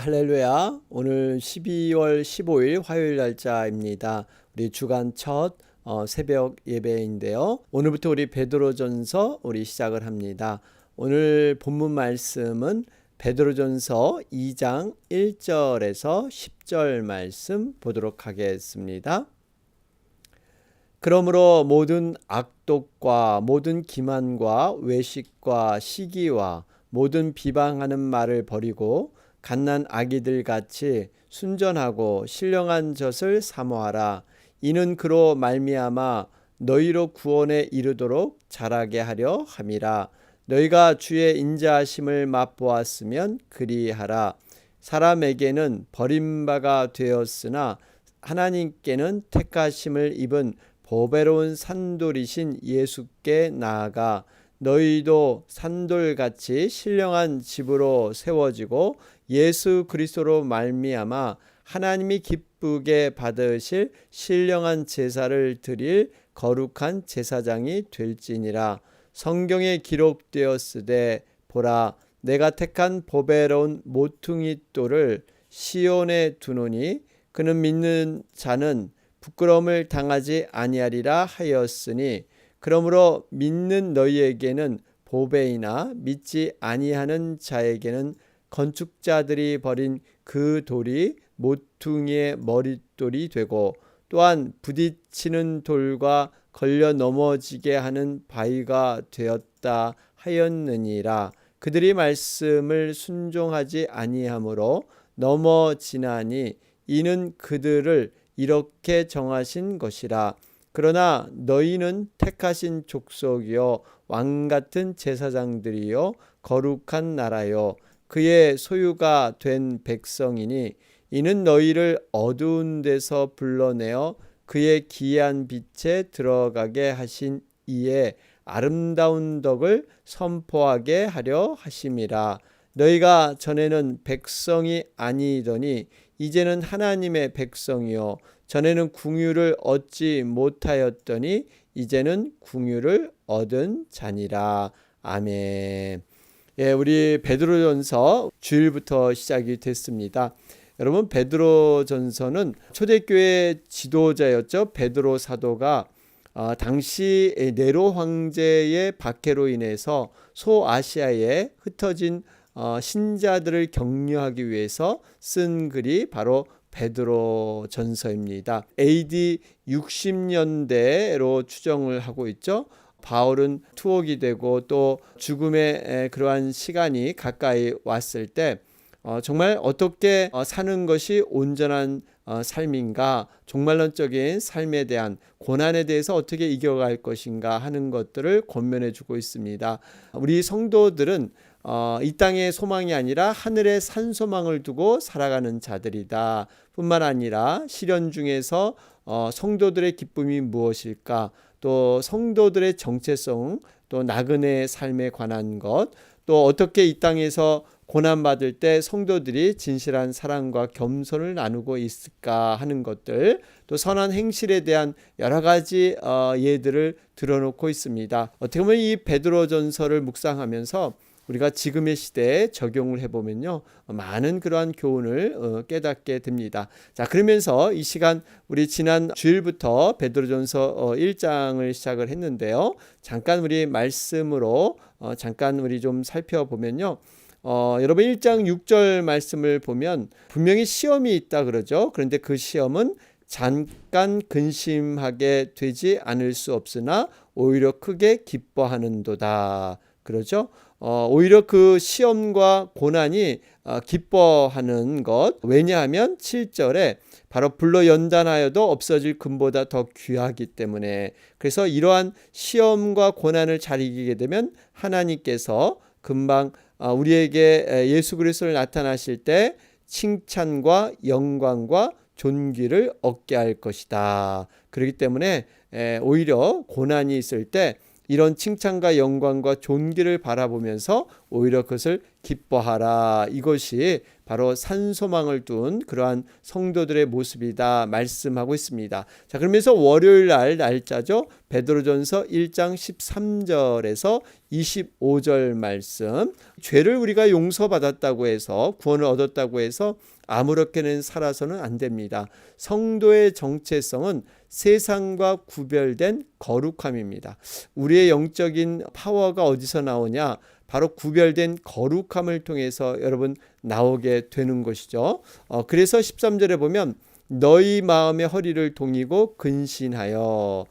할렐루야. 오늘 12월 15일 화요일 날짜입니다. 우리 주간 첫 새벽 예배인데요. 오늘부터 우리 베드로전서 시작을 합니다. 오늘 본문 말씀은 베드로전서 2장 1절에서 10절 말씀 보도록 하겠습니다. 그러므로 모든 악독과 모든 기만과 외식과 시기와 모든 비방하는 말을 버리고 갓난 아기들 같이 순전하고 신령한 젖을 사모하라. 이는 그로 말미암아 너희로 구원에 이르도록 자라게 하려 함이라. 너희가 주의 인자하심을 맛보았으면 그리하라. 사람에게는 버림바가 되었으나 하나님께는 택하심을 입은 보배로운 산돌이신 예수께 나아가 너희도 산돌같이 신령한 집으로 세워지고 예수 그리스도로 말미암아 하나님이 기쁘게 받으실 신령한 제사를 드릴 거룩한 제사장이 될지니라. 성경에 기록되었으되 보라, 내가 택한 보배로운 모퉁이 돌을 시온에 두노니 그는 믿는 자는 부끄러움을 당하지 아니하리라 하였으니, 그러므로 믿는 너희에게는 보배이나 믿지 아니하는 자에게는 건축자들이 버린 그 돌이 모퉁이의 머릿돌이 되고, 또한 부딪히는 돌과 걸려 넘어지게 하는 바위가 되었다 하였느니라. 그들이 말씀을 순종하지 아니하므로 넘어지나니 이는 그들을 이렇게 정하신 것이라. 그러나 너희는 택하신 족속이요 왕같은 제사장들이요 거룩한 나라요 그의 소유가 된 백성이니, 이는 너희를 어두운 데서 불러내어 그의 기이한 빛에 들어가게 하신 이의 아름다운 덕을 선포하게 하려 하심이라. 너희가 전에는 백성이 아니더니 이제는 하나님의 백성이요 전에는 궁유를 얻지 못하였더니 이제는 궁유를 얻은 자니라. 아멘. 예, 우리 베드로전서 주일부터 시작이 됐습니다. 여러분, 베드로전서는 초대교회 지도자였죠. 베드로 사도가 당시 네로 황제의 박해로 인해서 소아시아에 흩어진 신자들을 격려하기 위해서 쓴 글이 바로 베드로전서입니다. AD 60년대로 추정을 하고 있죠. 바울은 투옥이 되고 또 죽음의 그러한 시간이 가까이 왔을 때 정말 어떻게 사는 것이 온전한 삶인가, 종말론적인 삶에 대한 고난에 대해서 어떻게 이겨갈 것인가 하는 것들을 권면해 주고 있습니다. 우리 성도들은 이 땅의 소망이 아니라 하늘의 산 소망을 두고 살아가는 자들이다 뿐만 아니라, 시련 중에서 성도들의 기쁨이 무엇일까, 또 성도들의 정체성, 또 나그네 삶에 관한 것, 또 어떻게 이 땅에서 고난받을 때 성도들이 진실한 사랑과 겸손을 나누고 있을까 하는 것들, 또 선한 행실에 대한 여러 가지 예들을 들어놓고 있습니다. 어떻게 보면 이 베드로전서를 묵상하면서 우리가 지금의 시대에 적용을 해보면요, 많은 그러한 교훈을 깨닫게 됩니다. 자, 그러면서 이 시간 우리 지난 주일부터 베드로전서 1장을 시작을 했는데요. 잠깐 우리 말씀으로 잠깐 우리 좀 살펴보면요. 여러분 1장 6절 말씀을 보면 분명히 시험이 있다 그러죠. 그런데 그 시험은 잠깐 근심하게 되지 않을 수 없으나 오히려 크게 기뻐하는도다 그러죠. 오히려 그 시험과 고난이 기뻐하는 것, 왜냐하면 7절에 바로 불로 연단하여도 없어질 금보다 더 귀하기 때문에, 그래서 이러한 시험과 고난을 잘 이기게 되면 하나님께서 금방 우리에게 예수 그리스도를 나타나실 때 칭찬과 영광과 존귀를 얻게 할 것이다. 그렇기 때문에 오히려 고난이 있을 때 이런 칭찬과 영광과 존귀를 바라보면서 오히려 그것을 기뻐하라. 이것이 바로 산소망을 둔 그러한 성도들의 모습이다 말씀하고 있습니다. 자, 그러면서 월요일 날 날짜죠. 베드로전서 1장 13절에서 25절 말씀. 죄를 우리가 용서받았다고 해서 구원을 얻었다고 해서 아무렇게는 살아서는 안 됩니다. 성도의 정체성은 세상과 구별된 거룩함입니다. 우리의 영적인 파워가 어디서 나오냐? 바로 구별된 거룩함을 통해서 여러분 나오게 되는 것이죠. 그래서 13절에 보면 너희 마음의 허리를 동이고 근신하여,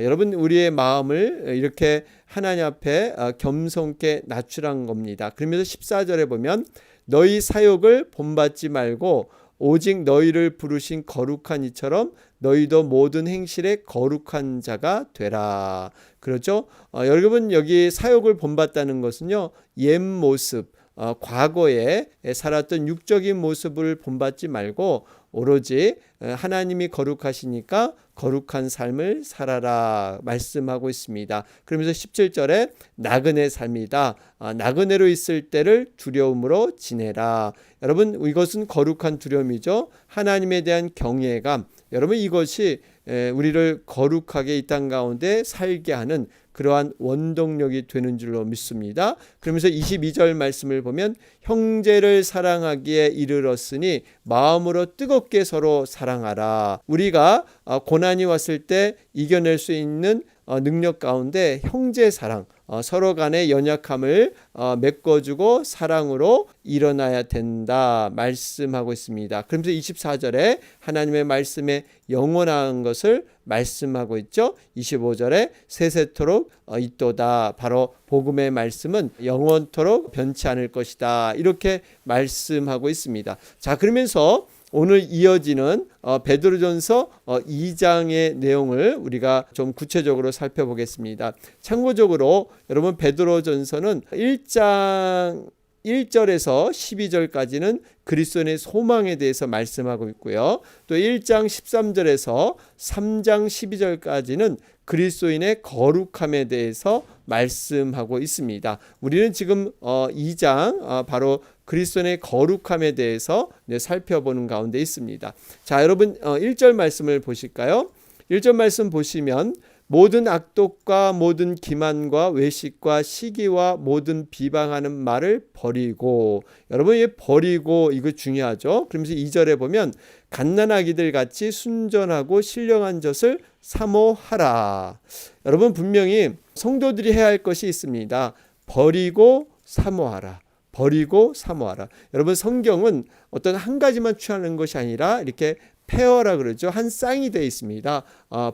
여러분 우리의 마음을 이렇게 하나님 앞에 겸손케 낮추란 겁니다. 그러면서 14절에 보면 너희 사욕을 본받지 말고 오직 너희를 부르신 거룩한 이처럼 너희도 모든 행실에 거룩한 자가 되라. 그렇죠? 여러분 여기 사욕을 본받다는 것은요, 옛 모습, 과거에 살았던 육적인 모습을 본받지 말고 오로지 하나님이 거룩하시니까 거룩한 삶을 살아라 말씀하고 있습니다. 그러면서 17절에 나그네 삶이다. 나그네로 있을 때를 두려움으로 지내라. 여러분 이것은 거룩한 두려움이죠. 하나님에 대한 경외감. 여러분 이것이 우리를 거룩하게 이 땅 가운데 살게 하는 그러한 원동력이 되는 줄로 믿습니다. 그러면서 22절 말씀을 보면 형제를 사랑하기에 이르렀으니 마음으로 뜨겁게 서로 사랑하라. 우리가 고난이 왔을 때 이겨낼 수 있는 능력 가운데 형제 사랑, 서로 간의 연약함을 메꿔주고 사랑으로 일어나야 된다 말씀하고 있습니다. 그러면서 24절에 하나님의 말씀에 영원한 것을 말씀하고 있죠. 25절에 세세토록 있도다. 바로 복음의 말씀은 영원토록 변치 않을 것이다. 이렇게 말씀하고 있습니다. 자, 그러면서 오늘 이어지는 베드로전서 2장의 내용을 우리가 좀 구체적으로 살펴보겠습니다. 참고적으로 여러분 베드로전서는 1장 1절에서 12절까지는 그리스도인의 소망에 대해서 말씀하고 있고요. 또 1장 13절에서 3장 12절까지는 그리스도인의 거룩함에 대해서 말씀하고 있습니다. 우리는 지금 2장 바로 그리스도인의 거룩함에 대해서 살펴보는 가운데 있습니다. 자, 여러분 1절 말씀을 보실까요? 1절 말씀 보시면 모든 악독과 모든 기만과 외식과 시기와 모든 비방하는 말을 버리고, 여러분 이 버리고 이거 중요하죠. 그러면서 2절에 보면 갓난아기들 같이 순전하고 신령한 젖을 사모하라. 여러분 분명히 성도들이 해야 할 것이 있습니다. 버리고 사모하라. 버리고 사모하라. 여러분 성경은 어떤 한 가지만 취하는 것이 아니라 이렇게 페어라 그러죠. 한 쌍이 되어 있습니다.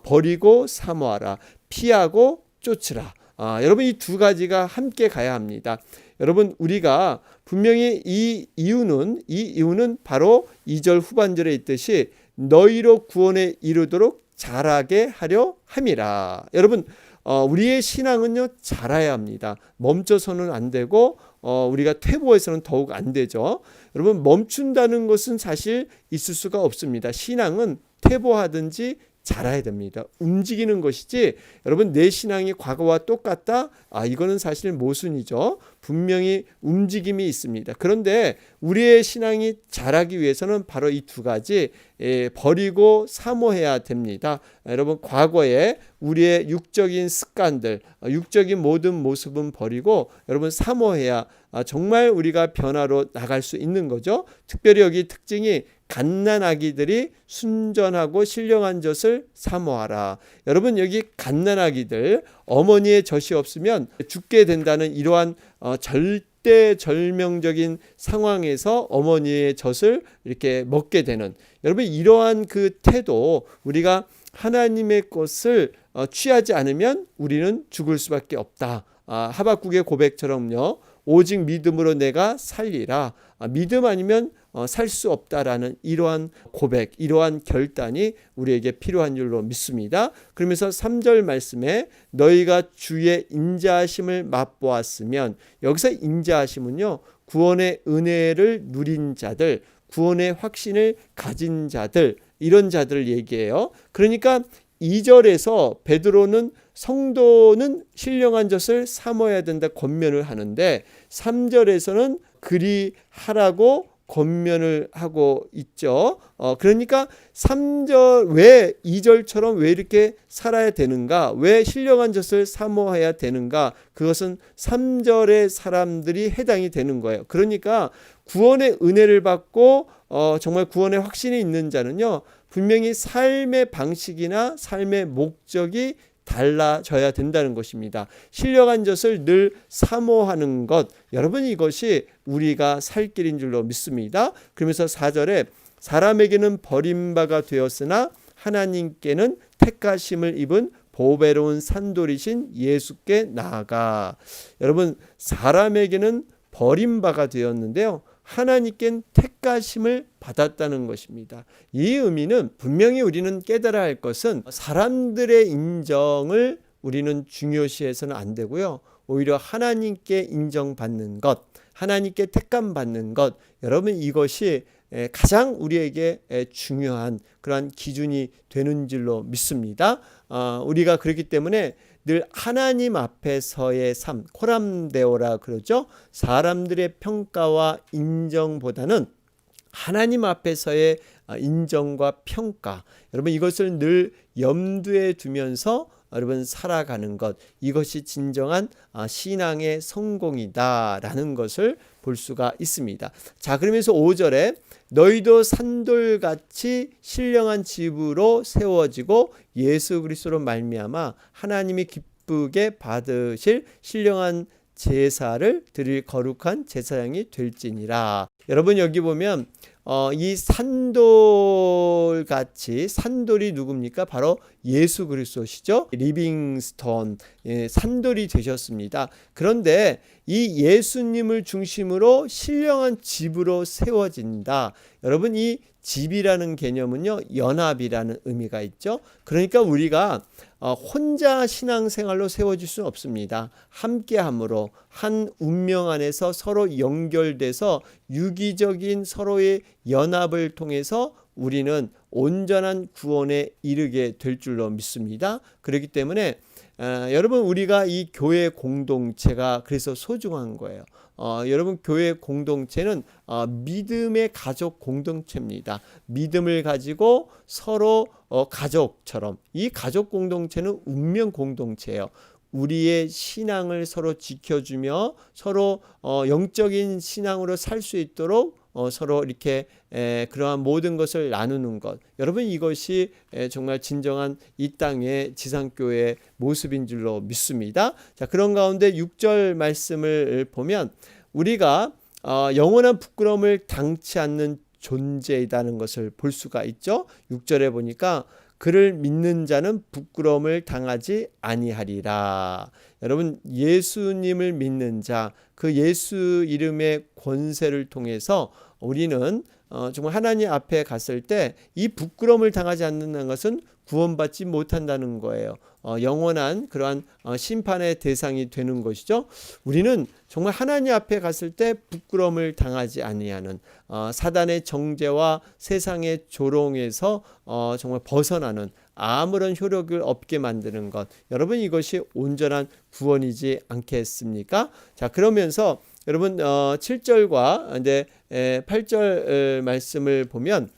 버리고 사모하라. 피하고 쫓으라. 여러분 이 두 가지가 함께 가야 합니다. 여러분 우리가 분명히 이 이유는 바로 2절 후반절에 있듯이 너희로 구원에 이르도록 자라게 하려 함이라. 여러분 우리의 신앙은요 자라야 합니다. 멈춰서는 안 되고 우리가 퇴보해서는 더욱 안 되죠. 여러분 멈춘다는 것은 사실 있을 수가 없습니다. 신앙은 퇴보하든지 자라야 됩니다. 움직이는 것이지 여러분 내 신앙이 과거와 똑같다? 이거는 사실 모순이죠. 분명히 움직임이 있습니다. 그런데 우리의 신앙이 자라기 위해서는 바로 이 두 가지 버리고 사모해야 됩니다. 여러분 과거에 우리의 육적인 습관들, 육적인 모든 모습은 버리고 여러분 사모해야 정말 우리가 변화로 나갈 수 있는 거죠. 특별히 여기 특징이 갓난아기들이 순전하고 신령한 젖을 사모하라. 여러분 여기 갓난아기들, 어머니의 젖이 없으면 죽게 된다는 이러한 절대절명적인 상황에서 어머니의 젖을 이렇게 먹게 되는, 여러분 이러한 그 태도, 우리가 하나님의 것을 취하지 않으면 우리는 죽을 수밖에 없다. 하박국의 고백처럼요. 오직 믿음으로 내가 살리라. 믿음 아니면 살 수 없다라는 이러한 고백, 이러한 결단이 우리에게 필요한 줄로 믿습니다. 그러면서 3절 말씀에 너희가 주의 인자하심을 맛보았으면, 여기서 인자하심은요 구원의 은혜를 누린 자들, 구원의 확신을 가진 자들, 이런 자들을 얘기해요. 그러니까 2절에서 베드로는 성도는 신령한 젖을 사모해야 된다 권면을 하는데 3절에서는 그리하라고 권면을 하고 있죠. 그러니까 3절 왜 2절처럼 왜 이렇게 살아야 되는가? 왜 신령한 젖을 사모해야 되는가? 그것은 3절의 사람들이 해당이 되는 거예요. 그러니까 구원의 은혜를 받고 정말 구원의 확신이 있는 자는요, 분명히 삶의 방식이나 삶의 목적이 달라져야 된다는 것입니다. 신령한 젖을 늘 사모하는 것, 여러분 이것이 우리가 살 길인 줄로 믿습니다. 그러면서 4절에 사람에게는 버림바가 되었으나 하나님께는 택하심을 입은 보배로운 산돌이신 예수께 나아가. 여러분, 사람에게는 버림바가 되었는데요, 하나님께는 택하심을 받았다는 것입니다. 이 의미는 분명히 우리는 깨달아야 할 것은 사람들의 인정을 우리는 중요시해서는 안 되고요, 오히려 하나님께 인정받는 것, 하나님께 택감 받는 것, 여러분 이것이 가장 우리에게 중요한 그러한 기준이 되는 줄로 믿습니다. 우리가 그렇기 때문에 늘 하나님 앞에서의 삶, 코람데오라 그러죠. 사람들의 평가와 인정보다는 하나님 앞에서의 인정과 평가, 여러분 이것을 늘 염두에 두면서 여러분 살아가는 것, 이것이 진정한 신앙의 성공이다라는 것을 볼 수가 있습니다. 자, 그러면서 5절에 너희도 산돌같이 신령한 집으로 세워지고 예수 그리스도로 말미암아 하나님이 기쁘게 받으실 신령한 제사를 드릴 거룩한 제사장이 될지니라. 여러분 여기 보면 이 산돌같이, 산돌이 누굽니까? 바로 예수 그리스도시죠. 리빙스톤, 산돌이 되셨습니다. 그런데 이 예수님을 중심으로 신령한 집으로 세워진다. 여러분 이 집이라는 개념은요, 연합이라는 의미가 있죠. 그러니까 우리가 혼자 신앙생활로 세워질 수는 없습니다. 함께함으로 한 운명 안에서 서로 연결돼서 유기적인 서로의 연합을 통해서 우리는 온전한 구원에 이르게 될 줄로 믿습니다. 그렇기 때문에 여러분 우리가 이 교회 공동체가 그래서 소중한 거예요. 여러분 교회 공동체는 믿음의 가족 공동체입니다. 믿음을 가지고 서로 가족처럼, 이 가족 공동체는 운명 공동체예요. 우리의 신앙을 서로 지켜주며 서로 영적인 신앙으로 살 수 있도록 서로 이렇게 그러한 모든 것을 나누는 것, 여러분 이것이 정말 진정한 이 땅의 지상교회의 모습인 줄로 믿습니다. 자, 그런 가운데 6절 말씀을 보면 우리가 영원한 부끄러움을 당치 않는 존재이라는 것을 볼 수가 있죠. 6절에 보니까 그를 믿는 자는 부끄러움을 당하지 아니하리라. 여러분 예수님을 믿는 자, 그 예수 이름의 권세를 통해서 우리는 정말 하나님 앞에 갔을 때 이 부끄러움을 당하지 않는다는 것은 구원받지 못한다는 거예요. 영원한 그러한 심판의 대상이 되는 것이죠. 우리는 정말 하나님 앞에 갔을 때 부끄러움을 당하지 아니하는, 사단의 정죄와 세상의 조롱에서 정말 벗어나는, 아무런 효력을 없게 만드는 것, 여러분 이것이 온전한 구원이지 않겠습니까? 자, 그러면서 여러분 7절과 이제 8절 말씀을 보면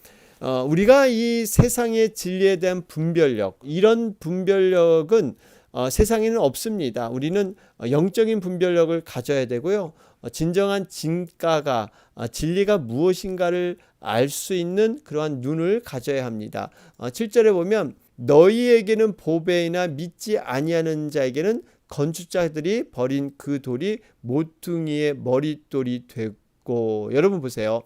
우리가 이 세상의 진리에 대한 분별력, 이런 분별력은 세상에는 없습니다. 우리는 영적인 분별력을 가져야 되고요, 진정한 진가가, 진리가 무엇인가를 알 수 있는 그러한 눈을 가져야 합니다. 7절에 보면 너희에게는 보배이나 믿지 아니하는 자에게는 건축자들이 버린 그 돌이 모퉁이의 머릿돌이 됐고, 여러분 보세요.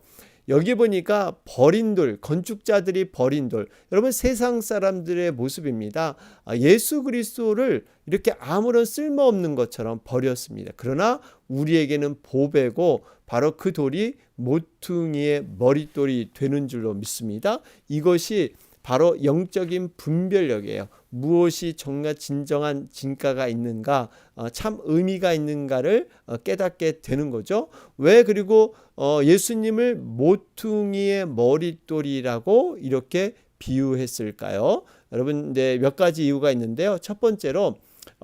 여기 보니까 버린 돌, 건축자들이 버린 돌, 여러분 세상 사람들의 모습입니다. 예수 그리스도를 이렇게 아무런 쓸모없는 것처럼 버렸습니다. 그러나 우리에게는 보배고 바로 그 돌이 모퉁이의 머릿돌이 되는 줄로 믿습니다. 이것이 바로 영적인 분별력이에요. 무엇이 정말 진정한 진가가 있는가, 참 의미가 있는가를 깨닫게 되는 거죠. 왜 그리고 예수님을 모퉁이의 머릿돌이라고 이렇게 비유했을까요? 여러분, 몇 가지 이유가 있는데요. 첫 번째로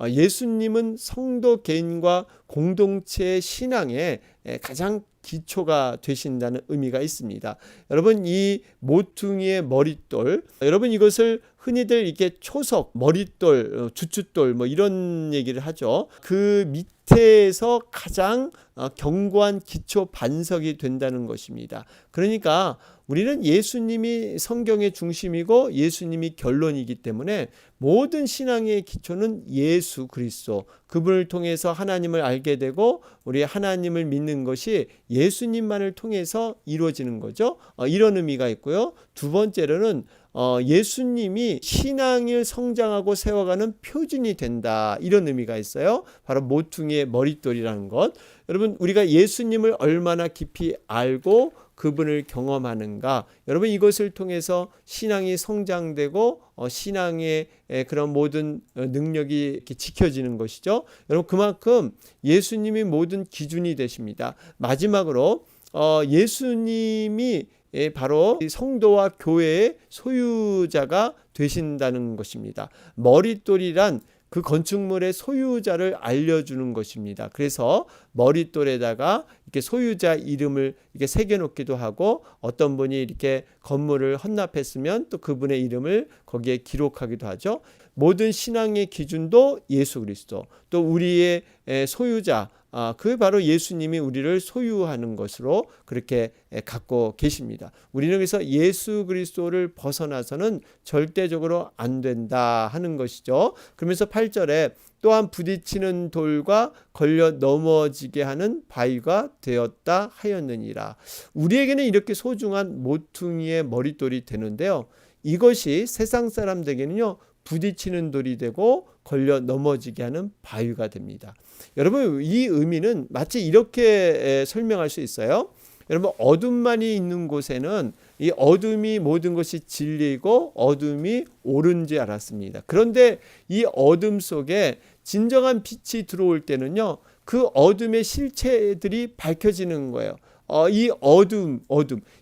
예수님은 성도 개인과 공동체의 신앙의 가장 기초가 되신다는 의미가 있습니다. 여러분, 이 모퉁이의 머릿돌, 여러분 이것을 흔히들 이렇게 초석, 머릿돌, 주춧돌 뭐 이런 얘기를 하죠. 그 밑에서 가장 견고한 기초 반석이 된다는 것입니다. 그러니까 우리는 예수님이 성경의 중심이고 예수님이 결론이기 때문에 모든 신앙의 기초는 예수 그리스도, 그분을 통해서 하나님을 알게 되고 우리 하나님을 믿는 것이 예수님만을 통해서 이루어지는 거죠. 이런 의미가 있고요. 두 번째로는 예수님이 신앙을 성장하고 세워가는 표준이 된다, 이런 의미가 있어요. 바로 모퉁이의 머릿돌이라는 것. 여러분, 우리가 예수님을 얼마나 깊이 알고 그분을 경험하는가, 여러분 이것을 통해서 신앙이 성장되고 신앙의 그런 모든 능력이 이렇게 지켜지는 것이죠. 여러분, 그만큼 예수님이 모든 기준이 되십니다. 마지막으로 예수님이 바로 성도와 교회의 소유자가 되신다는 것입니다. 머릿돌이란 그 건축물의 소유자를 알려주는 것입니다. 그래서 머릿돌에다가 이렇게 소유자 이름을 이렇게 새겨놓기도 하고, 어떤 분이 이렇게 건물을 헌납했으면 또 그분의 이름을 거기에 기록하기도 하죠. 모든 신앙의 기준도 예수 그리스도, 또 우리의 소유자, 그게 바로 예수님이 우리를 소유하는 것으로 그렇게 갖고 계십니다. 우리는 그래서 예수 그리스도를 벗어나서는 절대적으로 안 된다 하는 것이죠. 그러면서 8절에 또한 부딪히는 돌과 걸려 넘어지게 하는 바위가 되었다 하였느니라. 우리에게는 이렇게 소중한 모퉁이의 머릿돌이 되는데요, 이것이 세상 사람들에게는요 부딪히는 돌이 되고 걸려 넘어지게 하는 바위가 됩니다. 여러분, 이 의미는 마치 이렇게 설명할 수 있어요. 여러분, 어둠만이 있는 곳에는 이 어둠이 모든 것이 진리고 어둠이 옳은 줄 알았습니다. 그런데 이 어둠 속에 진정한 빛이 들어올 때는요, 그 어둠의 실체들이 밝혀지는 거예요. 이 어둠,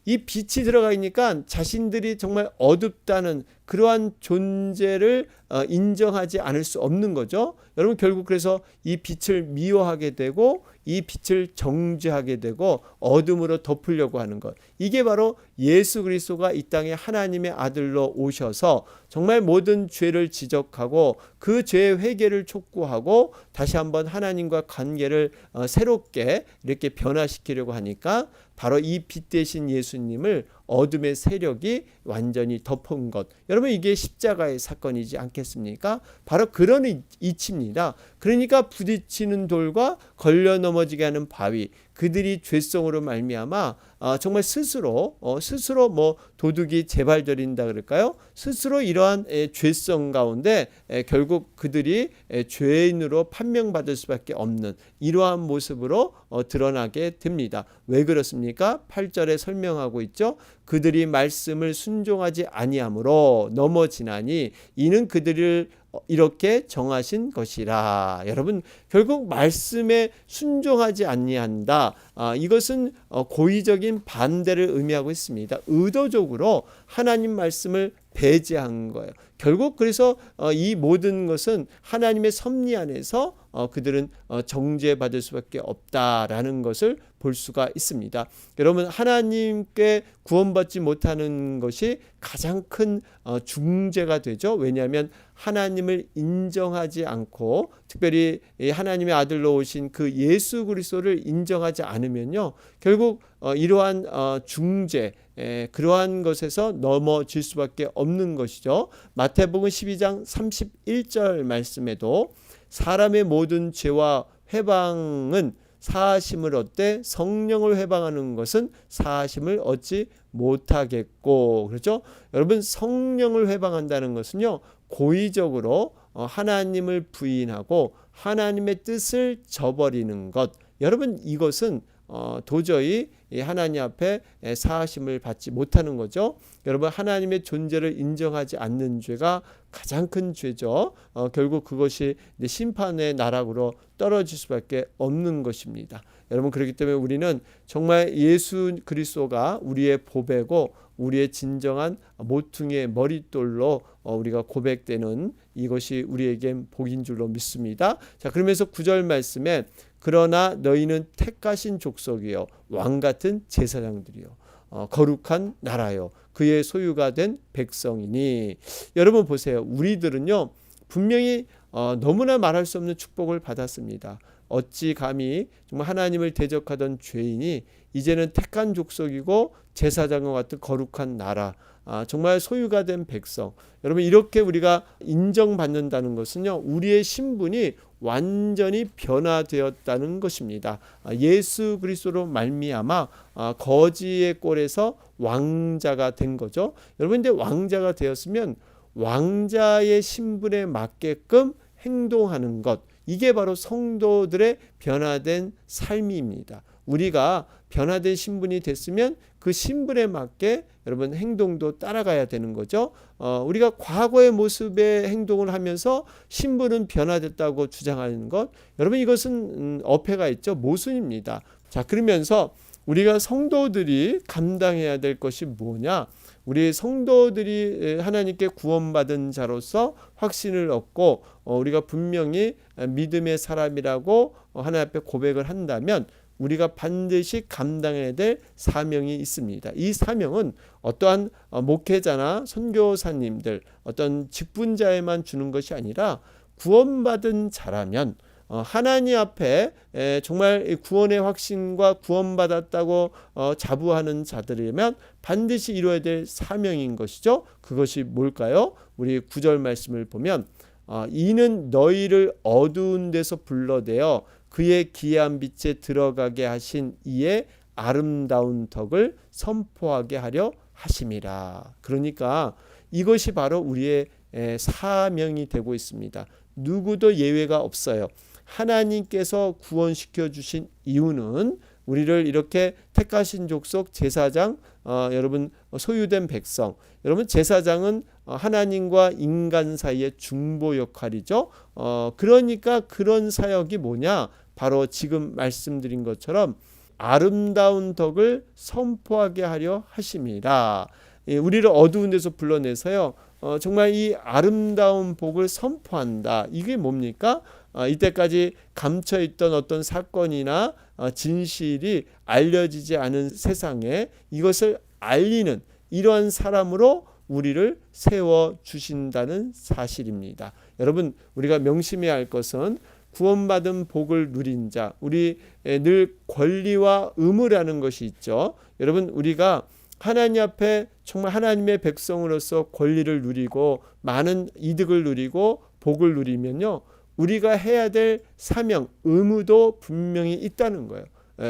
이 빛이 들어가니까 자신들이 정말 어둡다는 그러한 존재를 인정하지 않을 수 없는 거죠. 여러분, 결국 그래서 이 빛을 미워하게 되고 이 빛을 정죄하게 되고 어둠으로 덮으려고 하는 것, 이게 바로 예수 그리스도가 이 땅에 하나님의 아들로 오셔서 정말 모든 죄를 지적하고 그 죄의 회개를 촉구하고 다시 한번 하나님과 관계를 새롭게 이렇게 변화시키려고 하니까 바로 이 빛 대신 예수님을 어둠의 세력이 완전히 덮은 것, 여러분 이게 십자가의 사건이지 않겠습니까? 바로 그런 이치입니다. 그러니까 부딪히는 돌과 걸려 넘어지게 하는 바위, 그들이 죄성으로 말미암아 정말 스스로 뭐 도둑이 재발절인다 그럴까요? 스스로 이러한 죄성 가운데 결국 그들이 죄인으로 판명받을 수밖에 없는 이러한 모습으로 드러나게 됩니다. 왜 그렇습니까? 8절에 설명하고 있죠. 그들이 말씀을 순종하지 아니함으로 넘어지나니 이는 그들을 이렇게 정하신 것이라. 여러분, 결국 말씀에 순종하지 아니한다, 이것은 고의적인 반대를 의미하고 있습니다. 의도적으로 하나님 말씀을 배제한 거예요. 결국 그래서 이 모든 것은 하나님의 섭리 안에서 그들은 정죄받을 수밖에 없다라는 것을 볼 수가 있습니다. 여러분, 하나님께 구원받지 못하는 것이 가장 큰 중죄가 되죠. 왜냐하면 하나님을 인정하지 않고, 특별히 하나님의 아들로 오신 그 예수 그리스도를 인정하지 않으면요, 결국 이러한 중죄, 그러한 것에서 넘어질 수밖에 없는 것이죠. 마태복음 12장 31절 말씀에도 사람의 모든 죄와 회방은 사하심을 얻되 성령을 회방하는 것은 사하심을 얻지 못하겠고, 그렇죠? 여러분, 성령을 회방한다는 것은요, 고의적으로 하나님을 부인하고 하나님의 뜻을 저버리는 것, 여러분 이것은 도저히 하나님 앞에 사하심을 받지 못하는 거죠. 여러분, 하나님의 존재를 인정하지 않는 죄가 가장 큰 죄죠. 결국 그것이 심판의 나락으로 떨어질 수밖에 없는 것입니다. 여러분, 그렇기 때문에 우리는 정말 예수 그리스도가 우리의 보배고 우리의 진정한 모퉁이의 머릿돌로 우리가 고백되는 이것이 우리에겐 복인 줄로 믿습니다. 자, 그러면서 9절 말씀에 그러나 너희는 택하신 족속이요 왕같은 제사장들이요 거룩한 나라요 그의 소유가 된 백성이니. 여러분 보세요. 우리들은요 분명히 너무나 말할 수 없는 축복을 받았습니다. 어찌 감히 정말 하나님을 대적하던 죄인이 이제는 택한 족속이고 제사장과 같은 거룩한 나라, 정말 소유가 된 백성. 여러분 이렇게 우리가 인정받는다는 것은요 우리의 신분이 완전히 변화되었다는 것입니다. 예수 그리스도로 말미암아 거지의 꼴에서 왕자가 된 거죠. 여러분 근데 왕자가 되었으면 왕자의 신분에 맞게끔 행동하는 것, 이게 바로 성도들의 변화된 삶입니다. 우리가 변화된 신분이 됐으면 그 신분에 맞게 여러분 행동도 따라가야 되는 거죠. 우리가 과거의 모습의 행동을 하면서 신분은 변화됐다고 주장하는 것, 여러분 이것은 어폐가 있죠. 모순입니다. 자, 그러면서 우리가 성도들이 감당해야 될 것이 뭐냐? 우리 성도들이 하나님께 구원받은 자로서 확신을 얻고 우리가 분명히 믿음의 사람이라고 하나님 앞에 고백을 한다면 우리가 반드시 감당해야 될 사명이 있습니다. 이 사명은 어떠한 목회자나 선교사님들, 어떤 직분자에만 주는 것이 아니라 구원받은 자라면 하나님 앞에 정말 구원의 확신과 구원받았다고 자부하는 자들이면 반드시 이루어야 될 사명인 것이죠. 그것이 뭘까요? 우리 9절 말씀을 보면 이는 너희를 어두운 데서 불러내어 그의 기이한 빛에 들어가게 하신 이의 아름다운 덕을 선포하게 하려 하심이라. 그러니까 이것이 바로 우리의 사명이 되고 있습니다. 누구도 예외가 없어요. 하나님께서 구원시켜 주신 이유는 우리를 이렇게 택하신 족속 제사장, 여러분 소유된 백성, 여러분 제사장은 하나님과 인간 사이의 중보 역할이죠. 그러니까 그런 사역이 뭐냐? 바로 지금 말씀드린 것처럼 아름다운 덕을 선포하게 하려 하심이라. 우리를 어두운 데서 불러내서요 정말 이 아름다운 복을 선포한다. 이게 뭡니까? 이때까지 감춰있던 어떤 사건이나 진실이 알려지지 않은 세상에 이것을 알리는 이러한 사람으로 우리를 세워주신다는 사실입니다. 여러분 우리가 명심해야 할 것은 구원받은 복을 누린 자, 우리 늘 권리와 의무라는 것이 있죠. 여러분 우리가 하나님 앞에 정말 하나님의 백성으로서 권리를 누리고 많은 이득을 누리고 복을 누리면요 우리가 해야 될 사명, 의무도 분명히 있다는 거예요.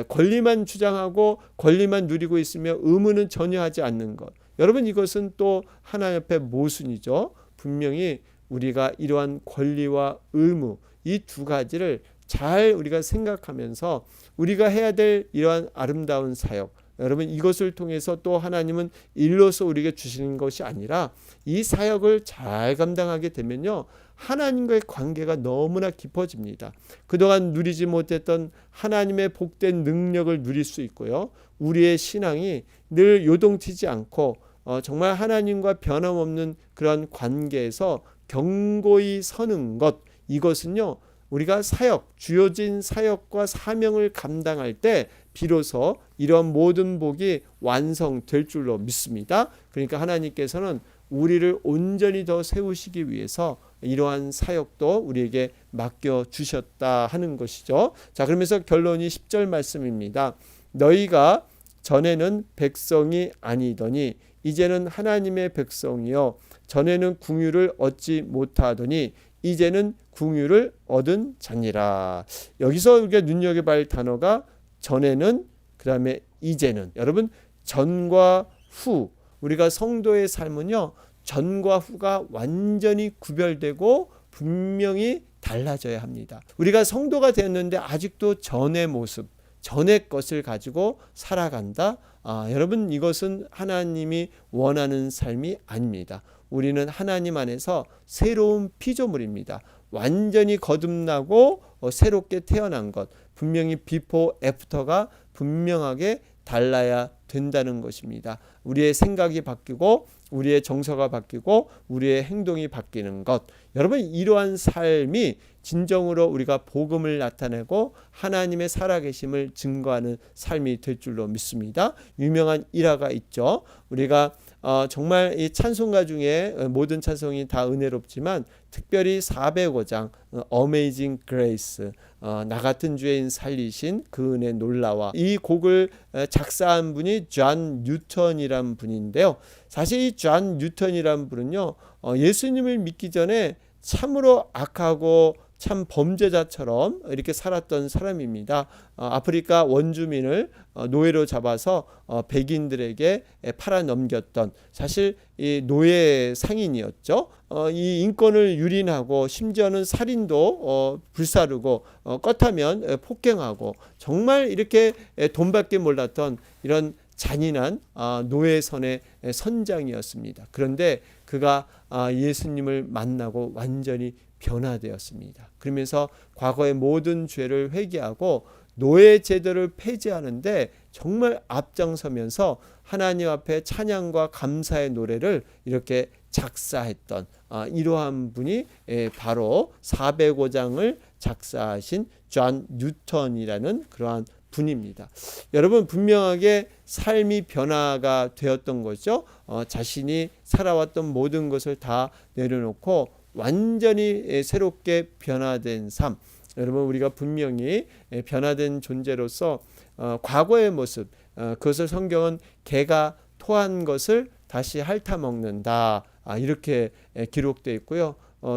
권리만 주장하고 권리만 누리고 있으며 의무는 전혀 하지 않는 것, 여러분 이것은 또 하나님 앞에 모순이죠. 분명히 우리가 이러한 권리와 의무, 이 두 가지를 잘 우리가 생각하면서 우리가 해야 될 이러한 아름다운 사역, 여러분 이것을 통해서 또 하나님은 일로서 우리에게 주시는 것이 아니라 이 사역을 잘 감당하게 되면요 하나님과의 관계가 너무나 깊어집니다. 그동안 누리지 못했던 하나님의 복된 능력을 누릴 수 있고요, 우리의 신앙이 늘 요동치지 않고 정말 하나님과 변함없는 그런 관계에서 견고히 서는 것, 이것은요 우리가 사역, 주어진 사역과 사명을 감당할 때 비로소 이런 모든 복이 완성될 줄로 믿습니다. 그러니까 하나님께서는 우리를 온전히 더 세우시기 위해서 이러한 사역도 우리에게 맡겨주셨다 하는 것이죠. 자, 그러면서 결론이 10절 말씀입니다. 너희가 전에는 백성이 아니더니 이제는 하나님의 백성이요 전에는 궁유를 얻지 못하더니 이제는 궁유를 얻은 자니라. 여기서 우리가 눈여겨봐야 할 단어가 전에는, 그 다음에 이제는. 여러분 전과 후, 우리가 성도의 삶은요 전과 후가 완전히 구별되고 분명히 달라져야 합니다. 우리가 성도가 되었는데 아직도 전의 모습, 전의 것을 가지고 살아간다. 여러분 이것은 하나님이 원하는 삶이 아닙니다. 우리는 하나님 안에서 새로운 피조물입니다. 완전히 거듭나고 새롭게 태어난 것, 분명히 비포 애프터가 분명하게 달라야 된다는 것입니다. 우리의 생각이 바뀌고 우리의 정서가 바뀌고 우리의 행동이 바뀌는 것. 여러분, 이러한 삶이 진정으로 우리가 복음을 나타내고 하나님의 살아계심을 증거하는 삶이 될 줄로 믿습니다. 유명한 일화가 있죠. 우리가 정말 이 찬송가 중에 모든 찬송이 다 은혜롭지만 특별히 405장 Amazing Grace, 나 같은 죄인 살리신 그 은혜 놀라와, 이 곡을 작사한 분이 존 뉴턴이란 분인데요. 사실 이 존 뉴턴이란 분은요, 예수님을 믿기 전에 참으로 악하고 참 범죄자처럼 이렇게 살았던 사람입니다. 아프리카 원주민을 노예로 잡아서 백인들에게 팔아 넘겼던, 사실 이 노예 상인이었죠. 이 인권을 유린하고 심지어는 살인도 불사르고 껐하면 폭행하고, 정말 이렇게 돈밖에 몰랐던 이런 잔인한 노예선의 선장이었습니다. 그런데 그가 예수님을 만나고 완전히 변화되었습니다. 그러면서 과거의 모든 죄를 회개하고 노예 제도를 폐지하는데 정말 앞장서면서 하나님 앞에 찬양과 감사의 노래를 이렇게 작사했던 이러한 분이 바로 405장을 작사하신 존 뉴턴이라는 그러한 분입니다. 여러분, 분명하게 삶이 변화가 되었던 거죠. 자신이 살아왔던 모든 것을 다 내려놓고 완전히 새롭게 변화된 삶. 여러분, 우리가 분명히 변화된 존재로서 과거의 모습, 그것을 성경은 개가 토한 것을 다시 핥아먹는다, 이렇게 기록되어 있고요.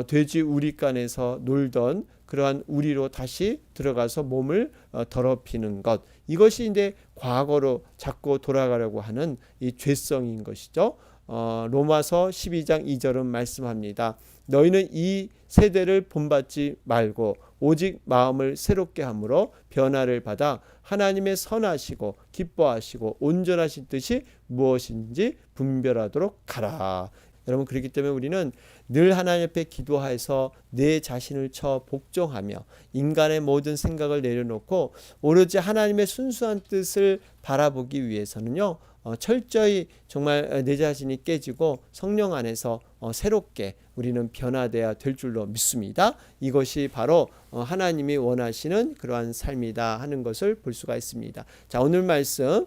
돼지 우리간에서 놀던 그러한 우리로 다시 들어가서 몸을 더럽히는 것, 이것이 이제 과거로 자꾸 돌아가려고 하는 이 죄성인 것이죠. 로마서 12장 2절은 말씀합니다. 너희는 이 세대를 본받지 말고 오직 마음을 새롭게 함으로 변화를 받아 하나님의 선하시고 기뻐하시고 온전하신 뜻이 무엇인지 분별하도록 하라. 여러분, 그렇기 때문에 우리는 늘 하나님 앞에 기도해서 내 자신을 복종하며 인간의 모든 생각을 내려놓고 오로지 하나님의 순수한 뜻을 바라보기 위해서는요, 철저히 정말 내 자신이 깨지고 성령 안에서 새롭게 우리는 변화되어야 될 줄로 믿습니다. 이것이 바로 하나님이 원하시는 그러한 삶이다 하는 것을 볼 수가 있습니다. 자, 오늘 말씀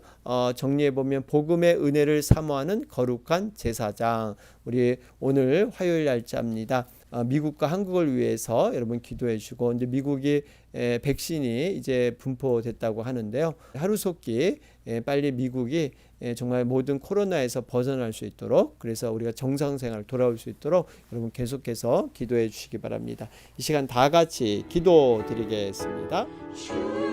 정리해 보면 복음의 은혜를 사모하는 거룩한 제사장, 우리 오늘 화요일 날짜입니다. 미국과 한국을 위해서 여러분 기도해 주시고, 이제 미국이 백신이 이제 분포됐다고 하는데요. 하루속히 빨리 미국이 정말 모든 코로나에서 벗어날 수 있도록, 그래서 우리가 정상생활 돌아올 수 있도록 여러분 계속해서 기도해 주시기 바랍니다. 이 시간 다 같이 기도 드리겠습니다. 주의